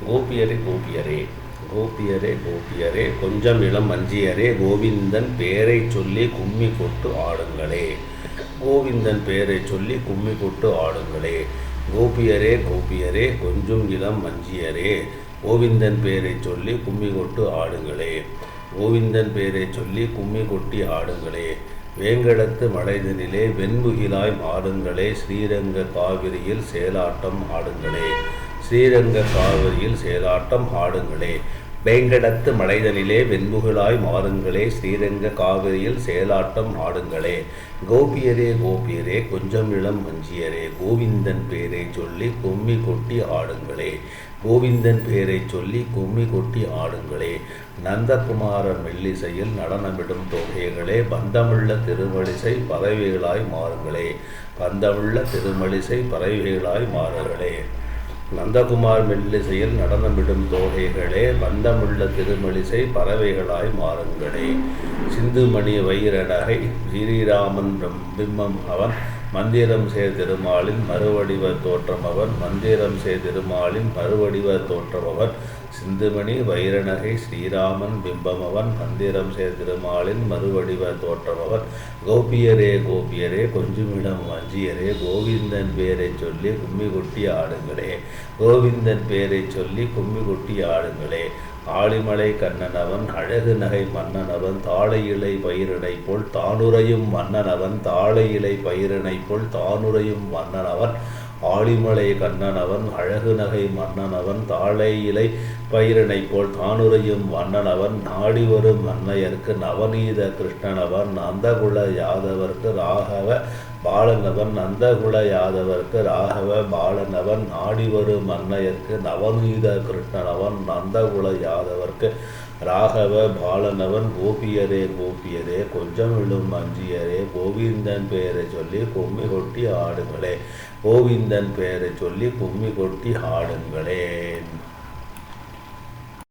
கோபியரே கோபியரே கோபியரே கோபியரே கொஞ்சம் இளம் மஞ்சியரே கோவிந்தன் பேரை சொல்லி கும்மி கொட்டு ஆடுங்களே. கோவிந்தன் பேரை சொல்லி கும்மி கொட்டு ஆடுங்களே. கோபியரே கோபியரே கொஞ்சம் இளம் மஞ்சியரே கோவிந்தன் பேரை சொல்லி கும்மி கொட்டு ஆடுங்களே. கோவிந்தன் பேரை சொல்லி கும்மி கொட்டி ஆடுங்களே. வேங்கடத்து மலைதனிலே வெண்முகிலாய் மாடுங்களே. ஸ்ரீரங்க காவிரியில் சேலாட்டம் ஆடுங்களே. ஸ்ரீரங்க காவிரியில் சேலாட்டம் ஆடுங்களே. வேங்கடத்து மலைதனிலே வெண்முகிலாய் மாறுங்களே. ஸ்ரீரங்க காவிரியில் சேலாட்டம் ஆடுங்களே. கோபியரே கோபியரே கொஞ்சம் இளம் மஞ்சியரே கோவிந்தன் பேரை சொல்லி கும்மி கொட்டி ஆடுங்களே. கோவிந்தன் பேரை சொல்லி கும்மி கொட்டி ஆடுங்களே. நந்தகுமாரன் மெல்லிசையில் நடனமிடும் தொகைகளே. பந்தமுள்ள திருமலிசை பறவைகளாய் மாறுங்களே. பந்தமுள்ள திருமலிசை பறவைகளாய் மாறுகளே. நந்தகுமார் மெல்லிசையில் நடனமிடும் தோகைகளே. பந்தமுள்ள திருமலிசை பறவைகளாய் மாறுங்களே. சிந்துமணி வைரநகை ஸ்ரீராமன் பிம்பம் அவன். மந்திரம் திருமாலின் மறுவடிவ தோற்றம் அவன். மந்திரம் திருமாலின் மறுவடிவ தோற்றம் அவன். சிந்துமணி வைரநகை ஸ்ரீராமன் பிம்பம் அவன். மந்திரம் திருமாலின் மறுவடிவ தோற்றம் அவன். கோபியரே கோபியரே கொஞ்சமிடம் மஞ்சியரே கோவிந்தன் பேரை சொல்லி கும்மி கொட்டி ஆடுங்களே. கோவிந்தன் பேரை சொல்லி கும்மி கொட்டி ஆடுங்களே. ஆளிமலை கண்ணனவன் அழகு நகை மன்னனவன். தாழை இலை பயிரினை போல் தானுரையும் மன்னனவன். தாழை இலை பயிரினை போல் தானுரையும் மன்னனவன். ஆளிமலை கண்ணனவன் அழகு நகை மன்னனவன். தாழை இலை பயிரினை போல் தானுரையும் மன்னனவன். நாடி வரும் மன்னையர்க்கு நவநீத கிருஷ்ணனவன். நந்தகுல யாதவர்க்கு ராகவ பாலனவன். நந்தகுல யாதவர்க்கு ராகவ பாலனவன். நாடி வரும் மன்னையர்க்கு நவநீத கிருஷ்ணனவன். நந்தகுல யாதவர்க்கு ராகவ பாலனவன். கோபியரே கோபியரே கொஞ்சம் இளம் மஞ்சியரே கோவிந்தன் பெயரை சொல்லி கும்மி கொட்டி ஆடுங்களே. கோவிந்தன் பெயரை சொல்லி கும்மி கொட்டி ஆடுங்களே.